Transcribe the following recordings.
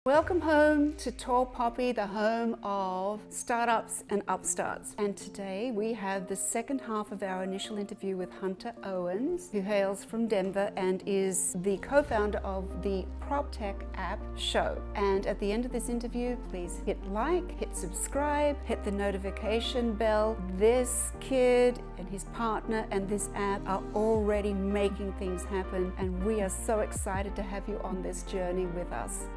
Welcome home to Tall Poppy, the home of startups and upstarts. And today we have the second half of our initial interview with Hunter Owens, who hails from Denver and is the co-founder of the PropTech app Show. And at the end of this interview, please hit like, hit subscribe, hit the notification bell. This kid and his partner and this app are already making things happen, and we are so excited to have you on this journey with us.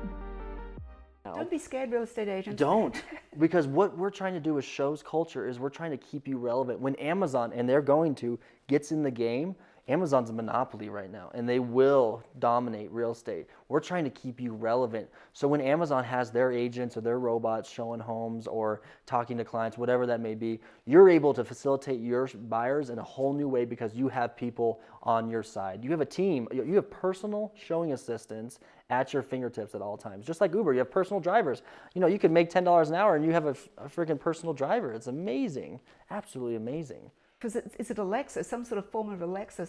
Don't be scared, real estate agents. Don't, because what we're trying to do with Show's culture is we're trying to keep you relevant. When Amazon, and they're going to, gets in the game, Amazon's a monopoly right now, and they will dominate real estate. We're trying to keep you relevant. So when Amazon has their agents or their robots showing homes or talking to clients, whatever that may be, you're able to facilitate your buyers in a whole new way because you have people on your side. You have a team. You have personal showing assistants at your fingertips at all times. Just like Uber, you have personal drivers. You know, you could make $10 an hour and you have a freaking personal driver. It's amazing. Absolutely amazing. Because is it Alexa, some sort of form of Alexa?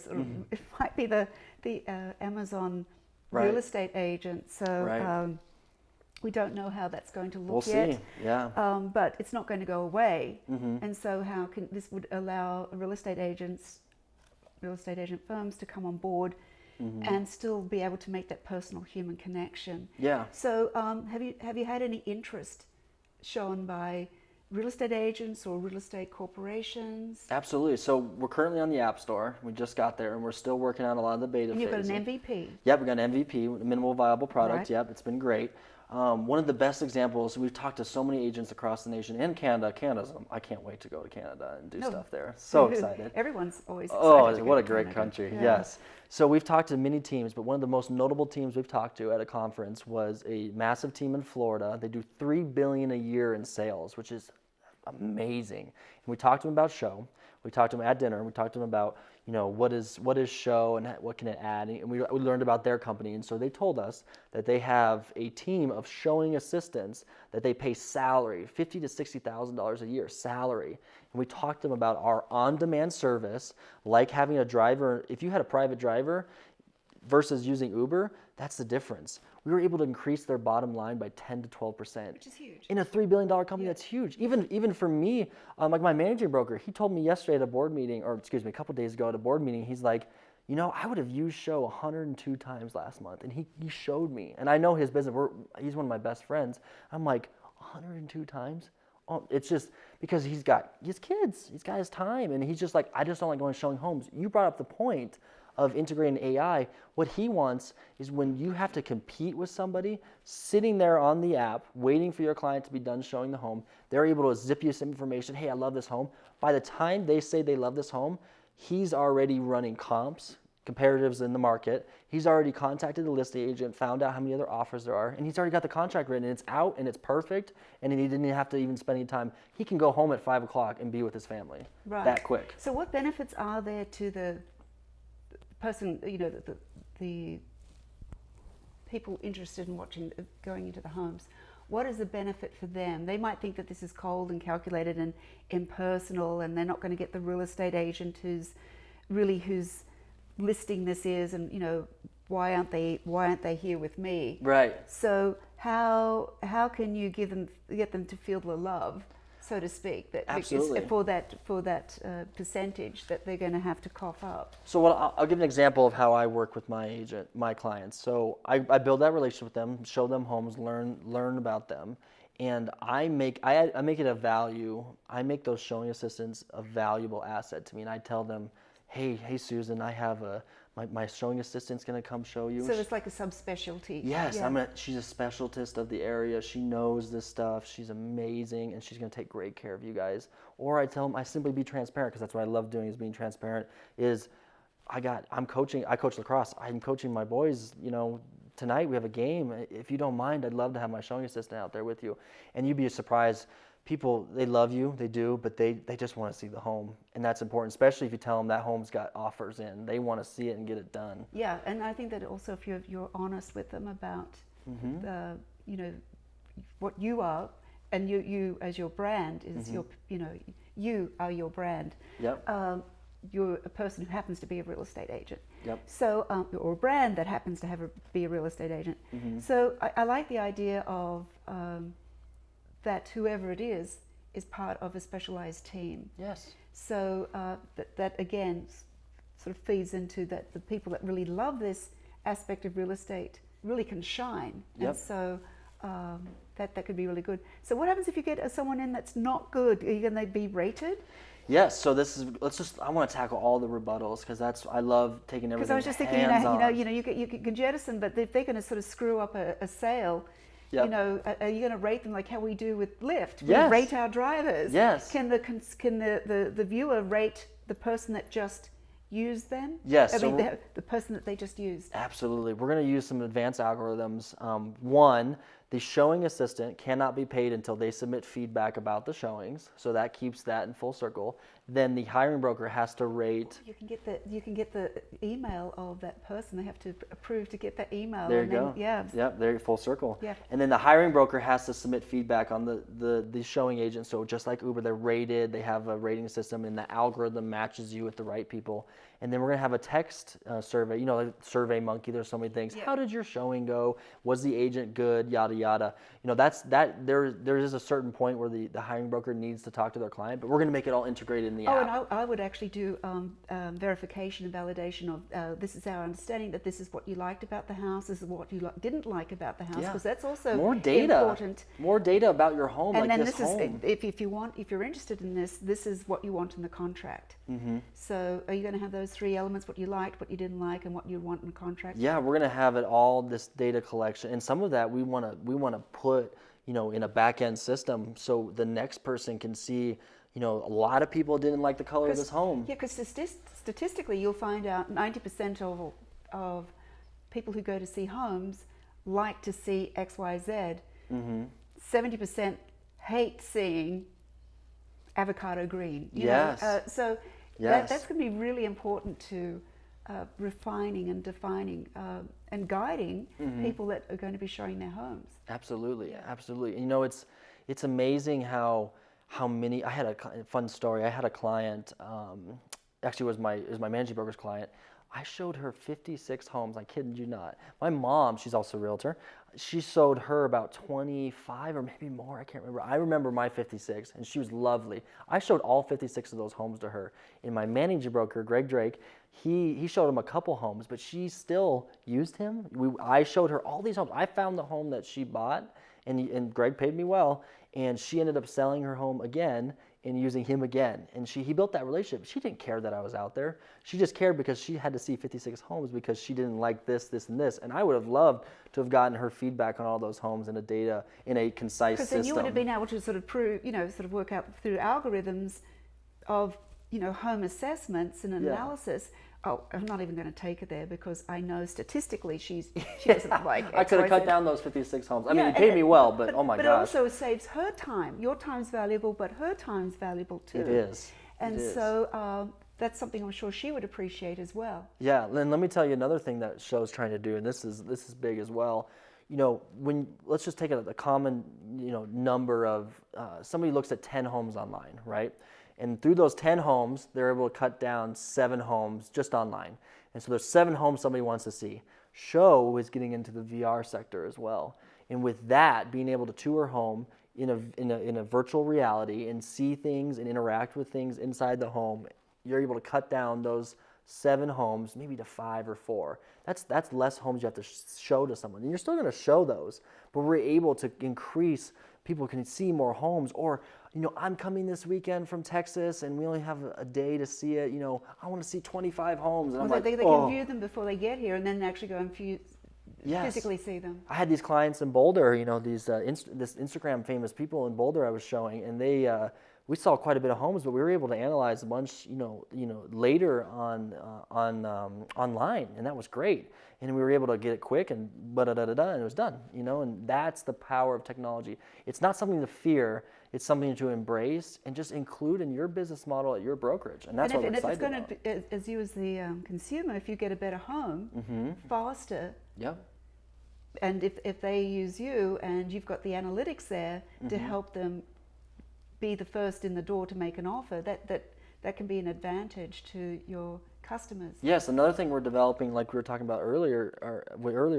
It might be the Amazon real estate agent. So we don't know how that's going to look yet. We'll see, yeah. But it's not going to go away. And so how can this would allow real estate agent firms to come on board and still be able to make that personal human connection. Yeah. So have you had any interest shown by real estate agents or real estate corporations? Absolutely. So we're currently on the App Store. We just got there, and we're still working on a lot of the beta And you've got phase. an MVP. Yep, we got an MVP, minimal viable product. Right. Yep, it's been great. One of the best examples, we've talked to so many agents across the nation and Canada. I can't wait to go to Canada and do stuff there. So excited. Everyone's always excited. Oh, to what go a to great Canada. country. Yeah. Yes. So we've talked to many teams, but one of the most notable teams we've talked to at a conference was a massive team in Florida. They do $3 billion a year in sales, which is amazing. And we talked to them about Show. We talked to them at dinner. And we talked to them about, you know, what is Show and what can it add. And we learned about their company. And so they told us that they have a team of showing assistants that they pay salary, $50,000 to $60,000 a year salary. And we talked to them about our on-demand service, like having a driver. If you had a private driver versus using Uber, that's the difference. We were able to increase their bottom line by 10 to 12%. Which is huge. In a $3 billion company, that's huge. Even for me, like my managing broker, he told me yesterday at a board meeting, or excuse me, a couple days ago at a board meeting, he's like, you know, I would have used Show 102 times last month. And he showed me. And I know his business. He's one of my best friends. I'm like, 102 times? Oh, it's just because he's got his kids. He's got his time. And he's just like, I just don't like going showing homes. You brought up the point of integrating AI. What he wants is when you have to compete with somebody, sitting there on the app, waiting for your client to be done showing the home, they're able to zip you some information. Hey, I love this home. By the time they say they love this home, he's already running comps, comparatives in the market. He's already contacted the listing agent, found out how many other offers there are, and he's already got the contract written, and it's out, and it's perfect, and he didn't have to even spend any time. He can go home at 5 o'clock and be with his family that quick. So what benefits are there to the person, you know, the people interested in going into the homes? What is the benefit for them? They might think that this is cold and calculated and impersonal, and they're not going to get the real estate agent whose listing this is, and you know, why aren't they here with me? Right. So how can you get them to feel the love, so to speak, that Absolutely. for that percentage that they're going to have to cough up? So I'll give an example of how I work with my clients. So I build that relationship with them, show them homes, learn about them, and I make it a value. I make those showing assistants a valuable asset to me, and I tell them, hey Susan, I have my showing assistant's going to come show you. So it's like a subspecialty. Yes, yeah. She's a specialist of the area. She knows this stuff. She's amazing, and she's going to take great care of you guys. Or I tell them, I simply be transparent, because that's what I love doing, is being transparent. I coach lacrosse. I'm coaching my boys, you know, tonight we have a game. If you don't mind, I'd love to have my showing assistant out there with you. And you'd be surprised. People, they love you, they do, but they just want to see the home. And that's important, especially if you tell them that home's got offers in. They want to see it and get it done. Yeah, and I think that also if you're honest with them about the, you know, what you are, and you as your brand is your, you know, you are your brand. Yep. You're a person who happens to be a real estate agent. Yep. So, or a brand that happens to be a real estate agent. So I like the idea of that whoever it is part of a specialized team. Yes. So that again sort of feeds into that the people that really love this aspect of real estate really can shine. Yep. And so that could be really good. So what happens if you get someone in that's not good? Are you going to be rated? Yes, so I want to tackle all the rebuttals because I love taking everything. Because I was just thinking, you can jettison, but if they're going to sort of screw up a sale, Yep. Are you going to rate them like how we do with Lyft? Yes. We rate our drivers. Yes. Can the viewer rate the person that just used them? Yes. I mean, the person that they just used. Absolutely. We're going to use some advanced algorithms. One, the showing assistant cannot be paid until they submit feedback about the showings, so that keeps that in full circle. Then the hiring broker has to rate. You can get the email of that person. They have to approve to get that email. There you go. Yeah. Yep. There, full circle. Yeah. And then the hiring broker has to submit feedback on the showing agent. So just like Uber, they're rated. They have a rating system, and the algorithm matches you with the right people. And then we're gonna have a text survey. Like Survey Monkey. There's so many things. Yeah. How did your showing go? Was the agent good? Yada yada. There is a certain point where the hiring broker needs to talk to their client, but we're gonna make it all integrated in the app. And I would actually do verification and validation of this is our understanding that this is what you liked about the house, this is what you didn't like about the house, because that's also more data. Important. More data about your home. And like then this home. is if you're interested in this is what you want in the contract. So are you going to have those three elements: what you liked, what you didn't like, and what you want in the contract? Yeah, we're gonna have it all, this data collection, and some of that we wanna put in a back end system so the next person can see. A lot of people didn't like the color of this home. Yeah, because statistically, you'll find out 90% of people who go to see homes like to see X, Y, Z. 70% hate seeing avocado green. Yes. So Yes. that's going to be really important to refining and defining and guiding people that are going to be showing their homes. Absolutely, absolutely. It's amazing how many. I had a fun story. I had a client. Actually, it was my managing broker's client. I showed her 56 homes. I kid you not. My mom, she's also a realtor. She showed her about 25 or maybe more. I can't remember. I remember my 56, and she was lovely. I showed all 56 of those homes to her. And my managing broker, Greg Drake, he showed him a couple homes, but she still used him. I showed her all these homes. I found the home that she bought, and Greg paid me well, and she ended up selling her home again and using him again. And he built that relationship. She didn't care that I was out there. She just cared because she had to see 56 homes because she didn't like this, this, and this. And I would have loved to have gotten her feedback on all those homes in a concise system. Because then you would have been able to sort of prove, sort of work out through algorithms of, home assessments and analysis. Oh, I'm not even going to take her there because I know statistically she doesn't like X, I could have Y, cut Z. down those 56 homes. I mean, he paid me well, but oh my gosh. But it also saves her time. Your time's valuable, but her time's valuable too. It is. And so that's something I'm sure she would appreciate as well. Yeah, and let me tell you another thing that show's trying to do, and this is big as well. Let's just take a common number of somebody looks at 10 homes online, right? And through those 10 homes, they're able to cut down 7 homes just online. And so there's 7 homes somebody wants to see. Show is getting into the VR sector as well. And with that, being able to tour home in a virtual reality and see things and interact with things inside the home, you're able to cut down those 7 homes maybe to 5 or 4. That's less homes you have to show to someone. And you're still going to show those, but we're able to increase, people can see more homes. Or I'm coming this weekend from Texas and we only have a day to see it. I want to see 25 homes. And they can view them before they get here and then actually go and physically see them. I had these clients in Boulder, this Instagram famous people in Boulder I was showing, and we saw quite a bit of homes, but we were able to analyze a bunch, later on online, and that was great. And we were able to get it quick and and it was done, and that's the power of technology. It's not something to fear, it's something to embrace and just include in your business model at your brokerage, and that's what we're excited about. And if it's going to, as you as the consumer, if you get a better home faster, and if they use you and you've got the analytics there to help them be the first in the door to make an offer, that can be an advantage to your customers. Yes, another thing we're developing, like we were talking about earlier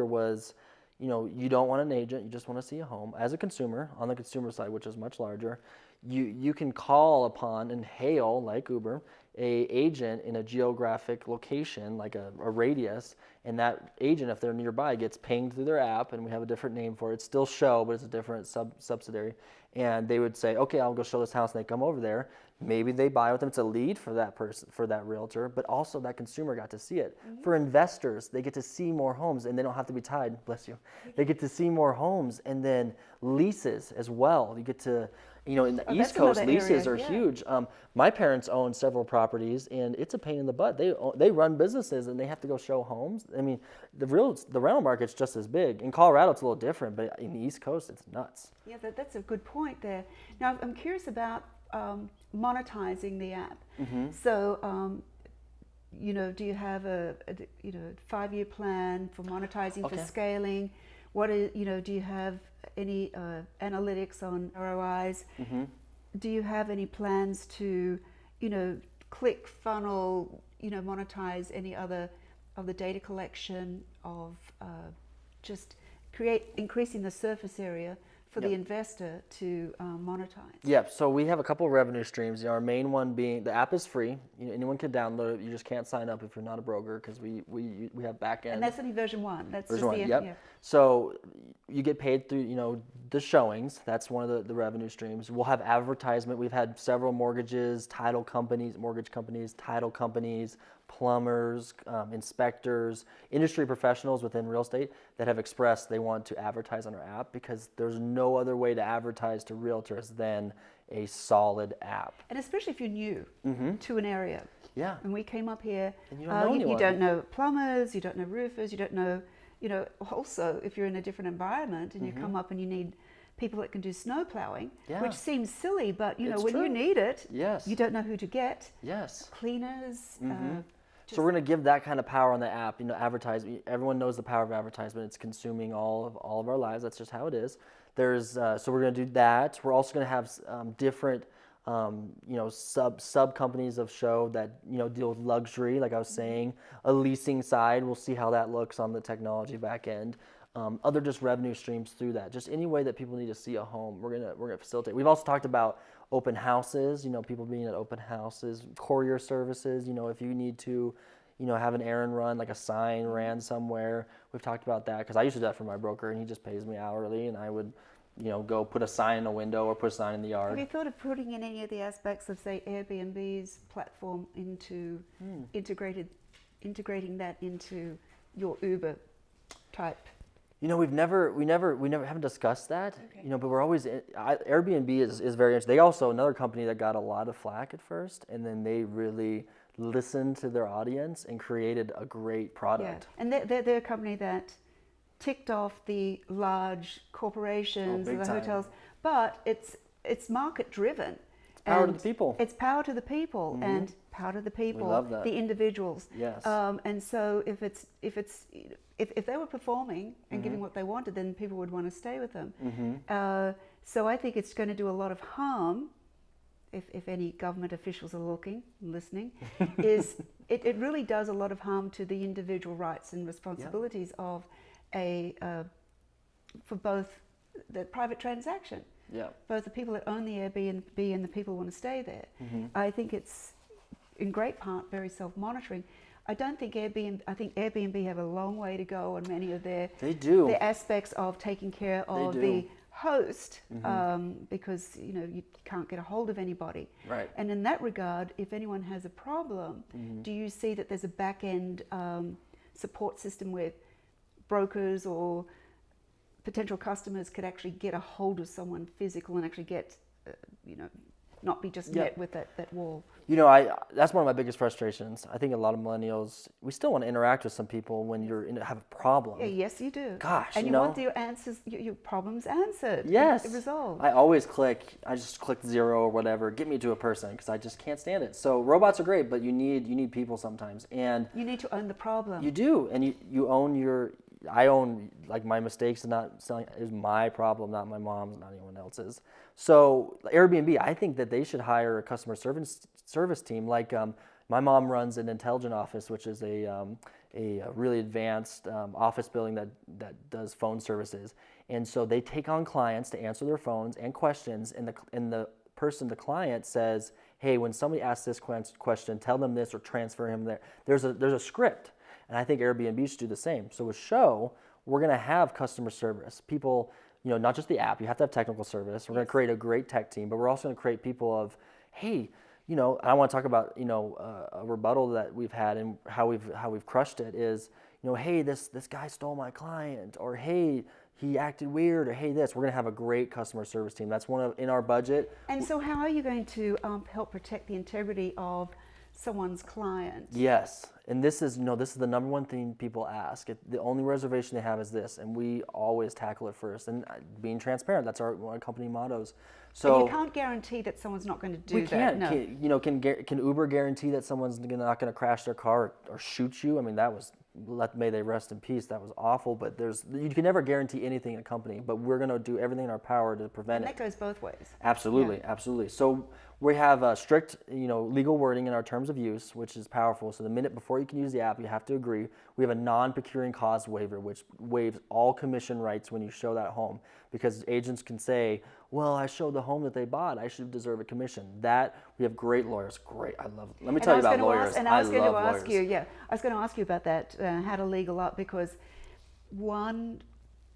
was, you don't want an agent, you just want to see a home. As a consumer, on the consumer side, which is much larger, you can call upon and hail, like Uber, a agent in a geographic location, like a radius, and that agent, if they're nearby, gets pinged through their app, and we have a different name for it. It's still Show, but it's a different subsidiary. And they would say, okay, I'll go show this house, and they come over there. Maybe they buy with them. It's a lead for that person, for that realtor, but also that consumer got to see it. Mm-hmm. For investors, they get to see more homes, and they don't have to be tied. Bless you. They get to see more homes, and then leases as well. You get to, in the East Coast, leases are huge. My parents own several properties, and it's a pain in the butt. They run businesses, and they have to go show homes. I mean, the rental market's just as big. In Colorado, it's a little different, but in the East Coast, it's nuts. Yeah, that's a good point there. Now, I'm curious about monetizing the app. Mm-hmm. So, do you have a 5-year plan for monetizing, for scaling? Do you have any analytics on ROIs? Mm-hmm. Do you have any plans to, click funnel, monetize any other of the data collection of just increasing the surface area for the investor to monetize? Yep. So we have a couple of revenue streams. Our main one being the app is free. Anyone can download it. You just can't sign up if you're not a broker because we have back end. And that's only version 1. That's version just 1. Yep. Yeah. So you get paid through the showings. That's one of the revenue streams. We'll have advertisement. We've had several mortgage companies, title companies, plumbers, inspectors, industry professionals within real estate that have expressed they want to advertise on our app because there's no other way to advertise to realtors than a solid app. And especially if you're new to an area. Yeah. And we came up here, and you don't know anyone. You don't know plumbers, you don't know roofers, you don't know, also if you're in a different environment and you come up and you need people that can do snow plowing, which seems silly, but when true. you need it, yes. you don't know who to get. Yes. Cleaners. So we're going to give that kind of power on the app. Advertising. Everyone knows the power of advertisement. It's consuming all of our lives. That's just how it is. So we're going to do that. We're also going to have different, sub companies of Show that deal with luxury. Like I was saying, a leasing side. We'll see how that looks on the technology back end. Other just revenue streams through that. Just any way that people need to see a home, we're gonna facilitate. We've also talked about open houses. People being at open houses, courier services. If you need to, have an errand run, like a sign ran somewhere. We've talked about that because I used to do that for my broker, and he just pays me hourly, and I would, go put a sign in a window or put a sign in the yard. Have you thought of putting in any of the aspects of, say, Airbnb's platform into integrating that into your Uber type? We haven't discussed that. Okay. But we're always Airbnb is very interesting. They also another company that got a lot of flack at first, and then they really listened to their audience and created a great product. Yeah. And they're a company that ticked off the large corporations, the hotels, but it's market driven. Power to the people. It's power to the people and power to the people. We love that. The individuals. Yes. And so if they were performing and giving what they wanted, then people would want to stay with them. So I think it's going to do a lot of harm, if any government officials are listening, is it really does a lot of harm to the individual rights and responsibilities of for both the private transaction. Yeah. Both the people that own the Airbnb and the people who want to stay there. I think it's in great part very self-monitoring. I think Airbnb have a long way to go on many of their aspects of taking care of the host because you can't get a hold of anybody. Right. And in that regard, if anyone has a problem, do you see that there's a back end support system where brokers or potential customers could actually get a hold of someone physical and actually get, not be just met with that wall? That's one of my biggest frustrations. I think a lot of millennials, we still want to interact with some people when have a problem. Yeah, yes, you do. Gosh, and you want your answers, your problems answered. Yes. Resolved. I always I just click 0 or whatever, get me to a person because I just can't stand it. So robots are great, but you need people sometimes. And you need to own the problem. You do, and you own I own my mistakes and not selling is my problem, not my mom's, not anyone else's. So Airbnb, I think that they should hire a customer service team like My mom runs an intelligent office, which is a really advanced office building that does phone services. And so they take on clients to answer their phones and questions, and the person, the client, says, hey, when somebody asks this question, tell them this or transfer him there. There's a script, and I think Airbnb should do the same. So with Show, we're going to have customer service. People, not just the app, you have to have technical service. We're going to create a great tech team, but we're also going to create people of, hey, I want to talk about, a rebuttal that we've had and how we've crushed it is, hey, this guy stole my client, or hey, he acted weird, or hey, this. We're going to have a great customer service team. That's in our budget. And so how are you going to help protect the integrity of someone's client? Yes, and this is the number one thing people ask. The only reservation they have is this, and we always tackle it first. And being transparent, that's one of our company mottos. So and you can't guarantee that someone's not going to do that. No. Can Uber guarantee that someone's not going to crash their car or shoot you? I mean, may they rest in peace. That was awful. But you can never guarantee anything in a company. But we're going to do everything in our power to prevent it. And that goes both ways. Absolutely, absolutely. So we have strict, legal wording in our terms of use, which is powerful. So the minute before you can use the app, you have to agree. We have a non-procuring cause waiver, which waives all commission rights when you show that home, because agents can say, well, I showed the home that they bought, I should deserve a commission. We have great lawyers. Great, Let me tell you about lawyers. I was going to ask you about that, how to legal up, because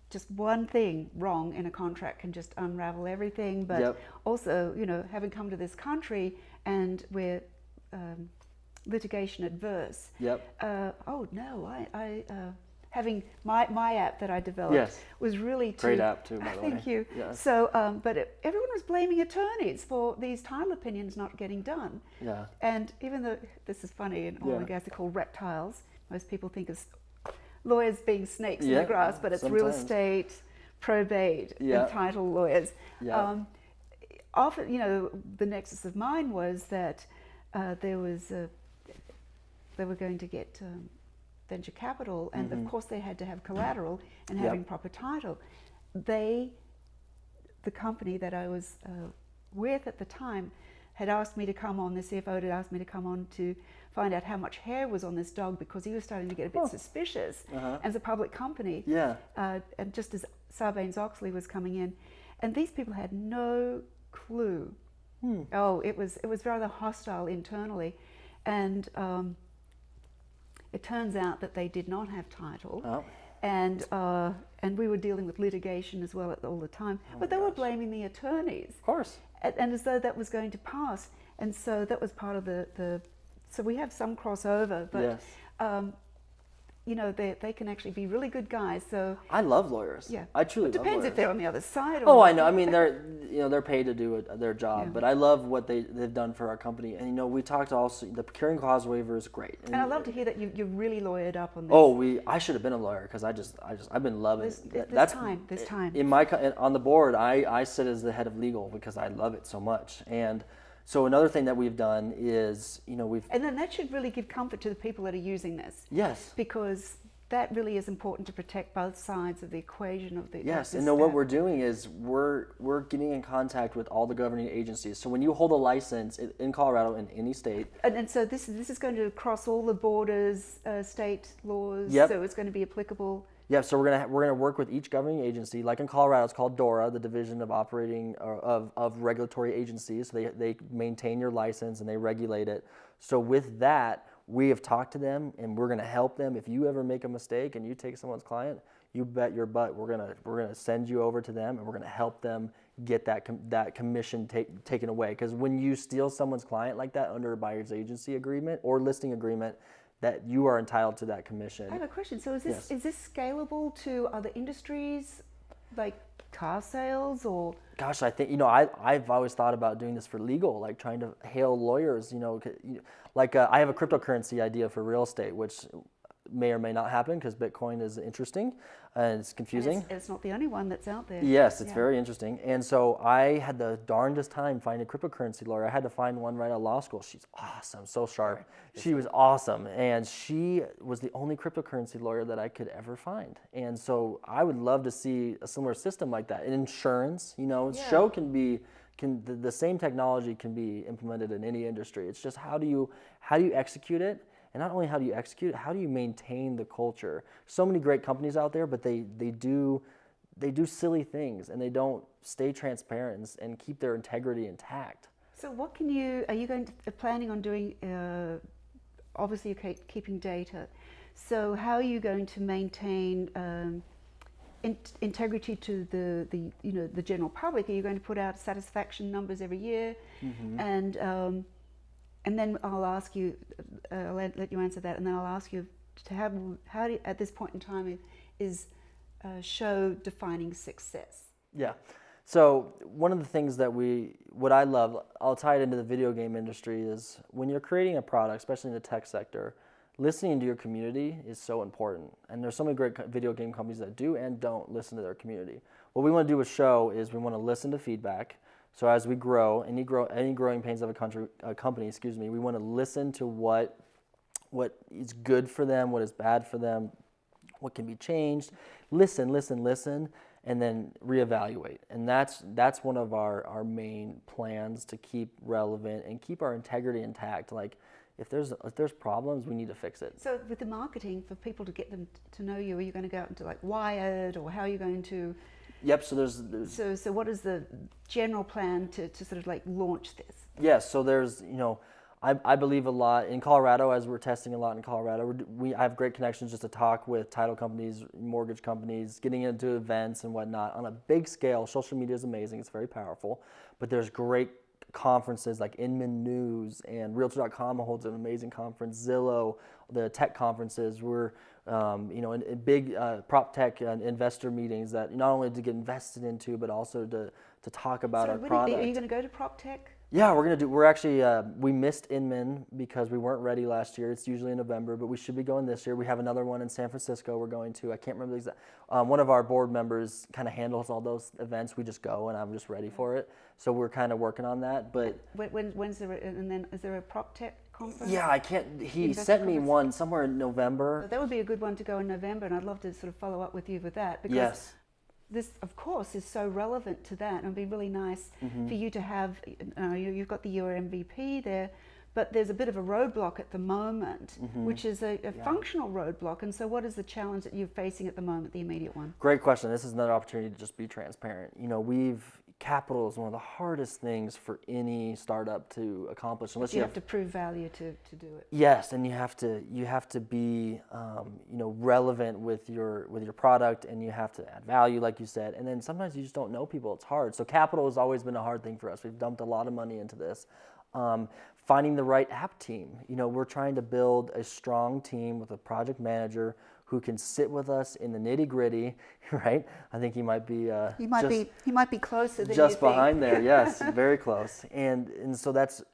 just one thing wrong in a contract can just unravel everything. But also, having come to this country and we're litigation adverse. Having my app that I developed was really great app too, by the way. Thank you. Yes. So, everyone was blaming attorneys for these title opinions not getting done. Yeah. And even though this is funny, in oil and gas they're called reptiles. Most people think of lawyers being snakes in the grass, but it's real estate, probate, and title lawyers. Often, the nexus of mine was that they were going to get venture capital, and of course they had to have collateral and having proper title. The company that I was with at the time had asked me to come on, the CFO had asked me to come on to find out how much hair was on this dog, because he was starting to get a bit suspicious as a public company. And just as Sarbanes-Oxley was coming in, and these people had no clue. Oh, it was rather hostile internally, and it turns out that they did not have title, and we were dealing with litigation as well all the time. But they were blaming the attorneys, of course, and as though that was going to pass. And so that was part of the. So we have some crossover, but they can actually be really good guys. So I love lawyers. Yeah, I truly love lawyers. Depends if they're on the other side. Oh, I know. I mean, they're paid to do their job, but I love what they've done for our company. And we talked also. The procuring cause waiver is great. And I love to hear that you're really lawyered up on this. Oh, I should have been a lawyer, because I've been loving it. This time. On the board, I sit as the head of legal because I love it so much. And so another thing that we've done is, And then that should really give comfort to the people that are using this. Yes. Because that really is important to protect both sides of the equation of the. Yes, and what we're doing is we're getting in contact with all the governing agencies. So when you hold a license in Colorado, in any state, and so this is going to cross all the borders, state laws. So it's going to be applicable. Yeah, so we're gonna work with each governing agency. Like in Colorado, it's called DORA, the Division of Operating of Regulatory Agencies. So they maintain your license and they regulate it. So with that, we have talked to them, and we're gonna help them. If you ever make a mistake and you take someone's client, you bet your butt we're gonna send you over to them, and we're gonna help them get that commission taken away. Because when you steal someone's client like that under a buyer's agency agreement or listing agreement, that you are entitled to that commission. I have a question. So is this scalable to other industries, like car sales, or? Gosh, I think I've always thought about doing this for legal, like trying to hail lawyers. I have a cryptocurrency idea for real estate, which may or may not happen because Bitcoin is interesting and it's confusing. And it's not the only one that's out there. Yes, it's very interesting. And so I had the darndest time finding a cryptocurrency lawyer. I had to find one right out of law school. She's awesome, so sharp. She was awesome. And she was the only cryptocurrency lawyer that I could ever find. And so I would love to see a similar system like that. In insurance, Show can the same technology can be implemented in any industry. It's just how do you execute it, and not only how do you execute it, how do you maintain the culture? So many great companies out there, but they do silly things and they don't stay transparent and keep their integrity intact. So what are you planning on doing, obviously you're keeping data, so how are you going to maintain integrity to the general public? Are you going to put out satisfaction numbers every year? Mm-hmm. And then I'll ask you, I'll let you answer that, and then I'll ask you to how do you, at this point in time, is show defining success? Yeah. So one of the things that what I love, I'll tie it into the video game industry, is when you're creating a product, especially in the tech sector, listening to your community is so important. And there's so many great video game companies that do and don't listen to their community. What we want to do with Show is we want to listen to feedback. So as we grow, any growing pains of a company, we want to listen to what is good for them, what is bad for them, what can be changed. Listen, and then reevaluate. And that's one of our main plans, to keep relevant and keep our integrity intact. Like, if there's problems, we need to fix it. So with the marketing, for people to get them to know you, are you going to go out into like Wired, or how are you going to? Yep. So there's. So what is the general plan to sort of like launch this? Yes. So there's I believe a lot in Colorado, as we're testing a lot in Colorado. I have great connections just to talk with title companies, mortgage companies, getting into events and whatnot on a big scale. Social media is amazing; it's very powerful. But there's great conferences like Inman News, and Realtor.com holds an amazing conference. Zillow, the tech conferences. We're in big PropTech investor meetings that not only to get invested into, but also to talk about our product. Are you going to go to PropTech? Yeah, we're actually, we missed Inman because we weren't ready last year. It's usually in November, but we should be going this year. We have another one in San Francisco we're going to. I can't remember the exact, one of our board members kind of handles all those events. We just go, and I'm just ready for it. So we're kind of working on that, but. When's there, and then is there a PropTech conference? Yeah, he sent me one somewhere in November. So that would be a good one to go in November, and I'd love to sort of follow up with you with that. Because yes. This, of course, is so relevant to that, and it'd be really nice for you to have. You've got your MVP there, but there's a bit of a roadblock at the moment, which is a functional roadblock. And so, what is the challenge that you're facing at the moment, the immediate one? Great question. This is another opportunity to just be transparent. Capital is one of the hardest things for any startup to accomplish, unless you have to prove value to do it. Yes, and you have to be relevant with your product, and you have to add value, like you said. And then sometimes you just don't know people. It's hard. So capital has always been a hard thing for us. We've dumped a lot of money into this. Finding the right app team. We're trying to build a strong team with a project manager who can sit with us in the nitty gritty, right? I think he might be he might be closer than just you behind think. there. Yes, very close. And so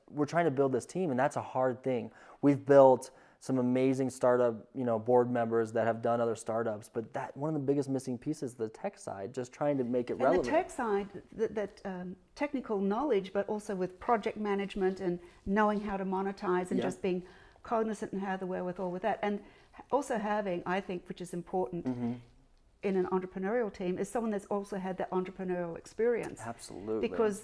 we're trying to build this team, and that's a hard thing. We've built some amazing startup, board members that have done other startups, but that one of the biggest missing pieces is the tech side, just trying to make it relevant. And the tech side, that technical knowledge, but also with project management and knowing how to monetize, and just being cognizant and have the wherewithal with that. And also having, I think, which is important in an entrepreneurial team, is someone that's also had that entrepreneurial experience. Absolutely. Because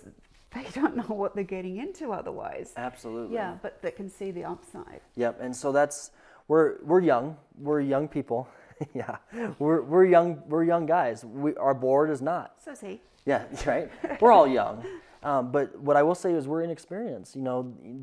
they don't know what they're getting into otherwise. Absolutely. Yeah, but they can see the upside. Yep. And so we're young people. Yeah, we're young guys. Our board is not. So is he. Yeah, right. We're all young. But what I will say is we're inexperienced.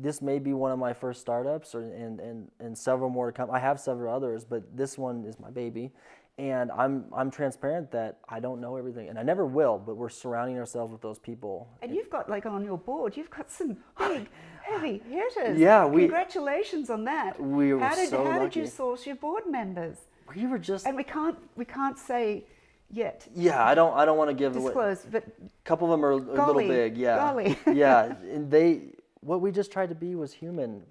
This may be one of my first startups, and several more to come. I have several others, but this one is my baby. And I'm transparent that I don't know everything, and I never will, but we're surrounding ourselves with those people. And you've got, like, on your board, you've got some big, heavy hitters. Yeah, congratulations on that. We were How lucky. did you source your board members? We were just. And we can't say yet. Yeah, I don't want to give disclose, but a couple of them are a little big. Yeah. Golly. Yeah, and what we just tried to be was human.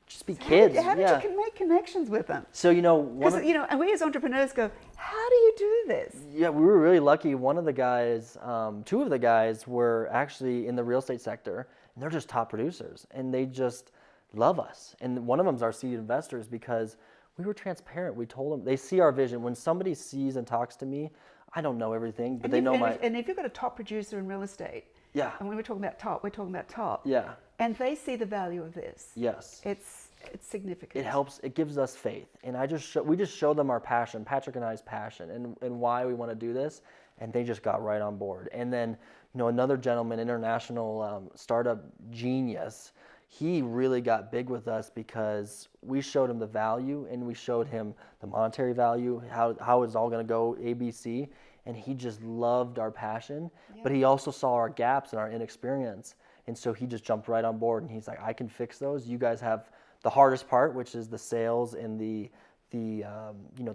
Just be kids. How did you make connections with them? So and we as entrepreneurs go, how do you do this? Yeah, we were really lucky. One of the guys, two of the guys were actually in the real estate sector, and they're just top producers, and they just love us. And one of them's our seed investors because we were transparent. We told them, they see our vision. When somebody sees and talks to me, I don't know everything, but they know And if you've got a top producer in real estate, Yeah. And when we're talking about top, we're talking about top. Yeah. And they see the value of this. Yes. It's significant. It helps. It gives us faith, and we just show them our passion, Patrick and I's passion, and why we want to do this, and they just got right on board. And then another gentleman, international startup genius, he really got big with us because we showed him the value, and we showed him the monetary value, how it's all going to go ABC, and he just loved our passion. Yeah. But he also saw our gaps and our inexperience, and so he just jumped right on board, and he's like, I can fix those. You guys have the hardest part, which is the sales and the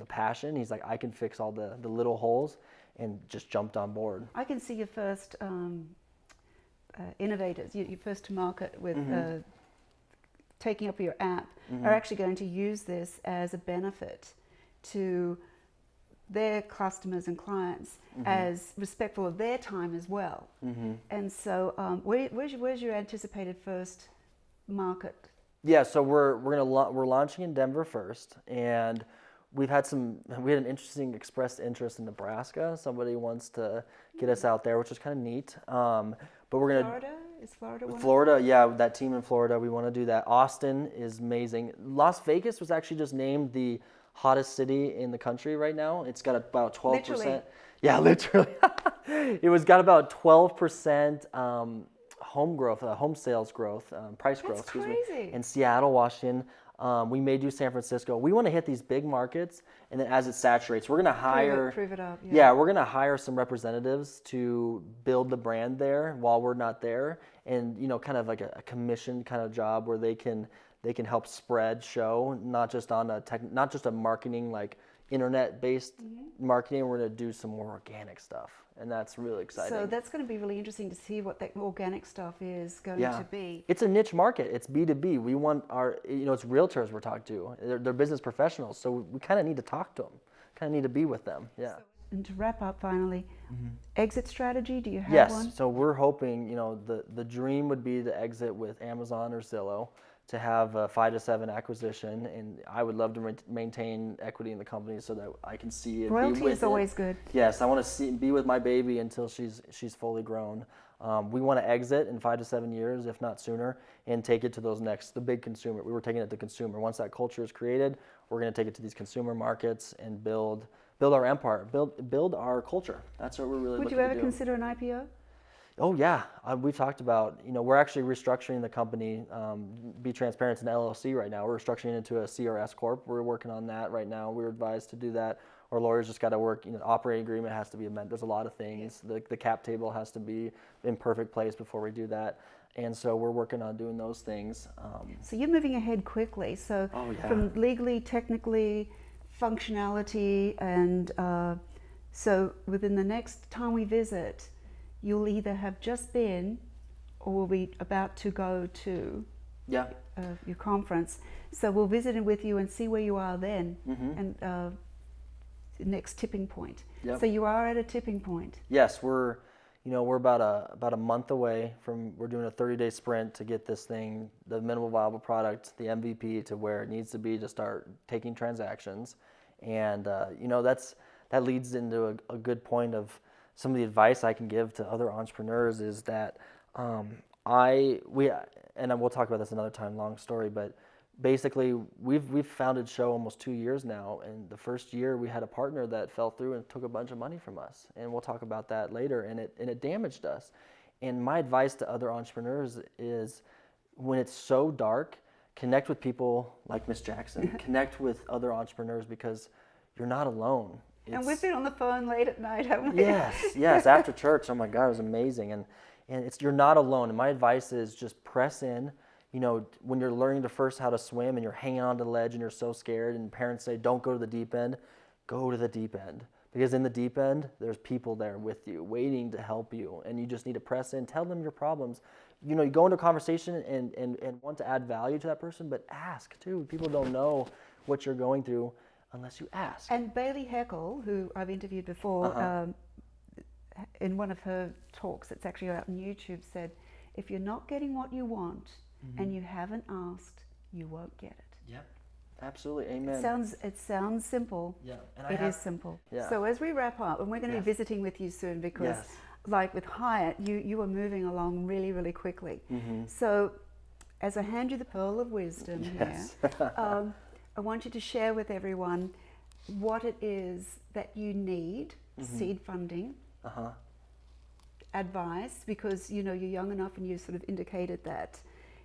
passion. He's like, I can fix all the little holes, and just jumped on board. I can see your first innovators, your first to market with taking up your app, are actually going to use this as a benefit to their customers and clients, as respectful of their time as well. And so, where's your anticipated first market? Yeah, so we're launching in Denver first, and we had an interesting expressed interest in Nebraska. Somebody wants to get us out there, which is kind of neat. But we're gonna Florida? Is Florida one? Florida, yeah, that team in Florida, we want to do that. Austin is amazing. Las Vegas was actually just named the hottest city in the country right now. It's got about 12%. Literally. Yeah, literally. It was got about 12%. Home sales growth, price growth. That's crazy. In Seattle, Washington. We may do San Francisco. We want to hit these big markets, and then as it saturates, we're going to hire. Prove it up. Yeah, we're going to hire some representatives to build the brand there while we're not there, and kind of like a commission kind of job where they can help spread show, not just a marketing like internet-based marketing. We're going to do some more organic stuff, and that's really exciting. So that's going to be really interesting to see what that organic stuff is going to be. It's a niche market. It's B2B. We want it's realtors we're talking to. They're business professionals, so we kind of need to talk to them, kind of need to be with them. Yeah. And to wrap up finally, exit strategy, do you have one? Yes, so we're hoping, the dream would be to exit with Amazon or Zillow, to have a 5 to 7 acquisition, and I would love to maintain equity in the company so that I can see it. Royalty is always good. Yes, I want to be with my baby until she's fully grown. We want to exit in 5 to 7 years, if not sooner, and take it to the big consumer. We were taking it to consumer. Once that culture is created, we're going to take it to these consumer markets and build our empire, build our culture. That's what we're really looking to do. Would you ever consider an IPO? Oh yeah, we've talked about, we're actually restructuring the company, be transparent, it's an LLC right now. We're restructuring it into a CRS Corp. We're working on that right now. We were advised to do that. Our lawyers just got to work, operating agreement has to be amended. There's a lot of things. The cap table has to be in perfect place before we do that. And so we're working on doing those things. So you're moving ahead quickly. So from legally, technically, functionality, and so within the next time we visit, you'll either have just been or will be about to go to your conference. So we'll visit with you and see where you are then, and next tipping point. So you are at a tipping point. Yes, we're about a month away from, we're doing a 30-day sprint to get this thing, the minimal viable product, the MVP, to where it needs to be to start taking transactions. And that leads into a good point of some of the advice I can give to other entrepreneurs is that and we'll talk about this another time, long story, but basically we've founded Show almost 2 years now, and the first year we had a partner that fell through and took a bunch of money from us, and we'll talk about that later, and it damaged us. And my advice to other entrepreneurs is, when it's so dark, connect with people like Miss Jackson, connect with other entrepreneurs, because you're not alone. And we've been on the phone late at night, haven't we? Yes, after church. Oh my God, it was amazing. And you're not alone. And my advice is just press in. When you're learning first how to swim and you're hanging on to the ledge and you're so scared, and parents say, don't go to the deep end, go to the deep end. Because in the deep end, there's people there with you, waiting to help you. And you just need to press in, tell them your problems. You go into a conversation and want to add value to that person, but ask too. People don't know what you're going through unless you ask. And Bailey Heckle, who I've interviewed before, in one of her talks, it's actually out on YouTube, said, if you're not getting what you want and you haven't asked, you won't get it. Yep, absolutely, amen. It sounds simple. Yeah, and it is simple. Yeah. So as we wrap up, and we're going to be visiting with you soon, because like with Hyatt, you are moving along really, really quickly. So as I hand you the pearl of wisdom Yes. here, I want you to share with everyone what it is that you need, seed funding, advice, because you know you're young enough and you sort of indicated that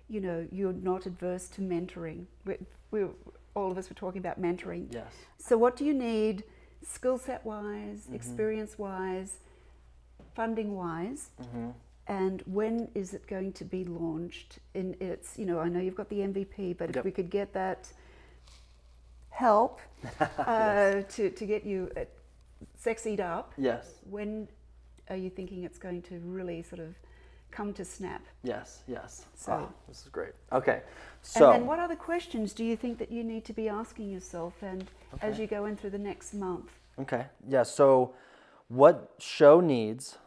you know you're not adverse to mentoring. All of us were talking about mentoring. Yes. So what do you need, skill set wise, experience wise, funding wise, and when is it going to be launched? In its, you know, I know you've got the MVP, but if we could get that help to get you sexied up. Yes. When are you thinking it's going to really sort of come to snap? Yes, yes. So, this is great. Okay, so. And then what other questions do you think that you need to be asking yourself and as you go in through the next month? Okay, yeah, so what show needs,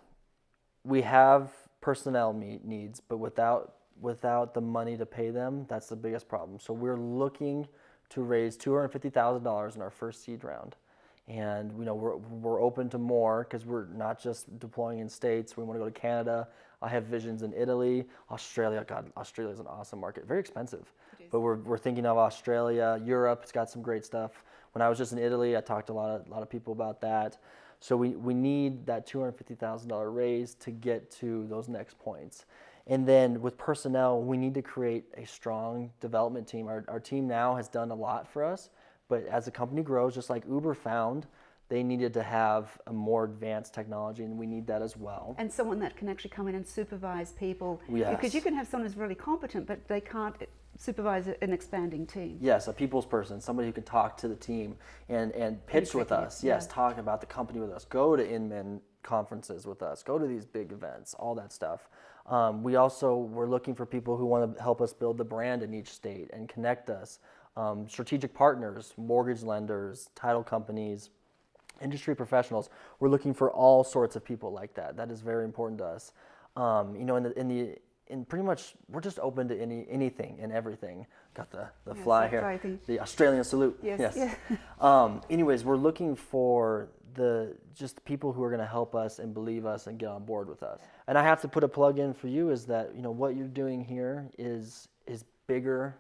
we have personnel needs, but without the money to pay them, that's the biggest problem. So we're looking to raise $250,000 in our first seed round. And you know we're open to more because we're not just deploying in states. We want to go to Canada. I have visions in Italy, Australia. God, Australia is an awesome market. Very expensive, but we're thinking of Australia, Europe. It's got some great stuff. When I was just in Italy, I talked to a lot of people about that. So we need that $250,000 raise to get to those next points. And then with personnel, we need to create a strong development team. Our team now has done a lot for us. But as the company grows, just like Uber found, they needed to have a more advanced technology, and we need that as well. And someone that can actually come in and supervise people. Yes. Because you can have someone who's really competent, but they can't supervise an expanding team. Yes, a people's person, somebody who can talk to the team and pitch with us. Yes, talk about the company with us. Go to Inman conferences with us. Go to these big events, all that stuff. We're looking for people who want to help us build the brand in each state and connect us. Strategic partners, mortgage lenders, title companies, industry professionals. We're looking for all sorts of people like that. That is very important to us. You know, in pretty much, we're just open to anything and everything. Got the fly here, the Australian salute. Yes. Anyways, we're looking for just people who are going to help us and believe us and get on board with us. And I have to put a plug in for you is that you know what you're doing here is bigger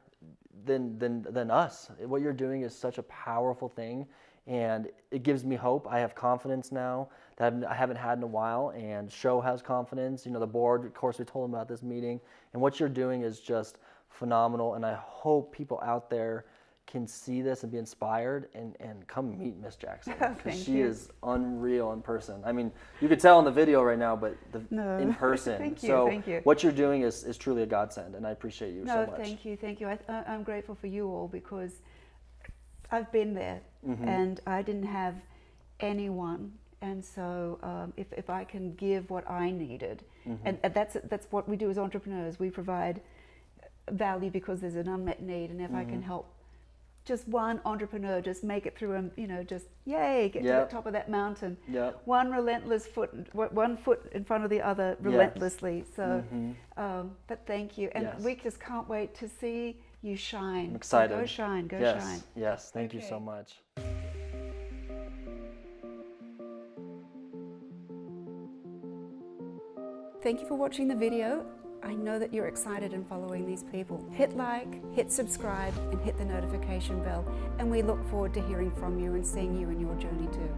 than us. What you're doing is such a powerful thing, and it gives me hope. I have confidence now that I haven't had in a while, and Show has confidence. You know, the board, of course, we told them about this meeting, and what you're doing is just phenomenal, and I hope people out there can see this and be inspired and come meet Miss Jackson, because she is unreal in person. I mean, you could tell in the video right now, but in person. Thank you, so thank you. What you're doing is truly a godsend, and I appreciate you so much. Thank you. I'm grateful for you all because I've been there and I didn't have anyone. And so if I can give what I needed, and that's what we do as entrepreneurs, we provide value because there's an unmet need, and if I can help just one entrepreneur just make it through just yay, get to the top of that mountain. One relentless one foot in front of the other relentlessly. So, but thank you. And we just can't wait to see you shine. I'm excited. So go shine, go shine. Yes, thank you so much. Thank you for watching the video. I know that you're excited and following these people. Hit like, hit subscribe, and hit the notification bell. And we look forward to hearing from you and seeing you in your journey too.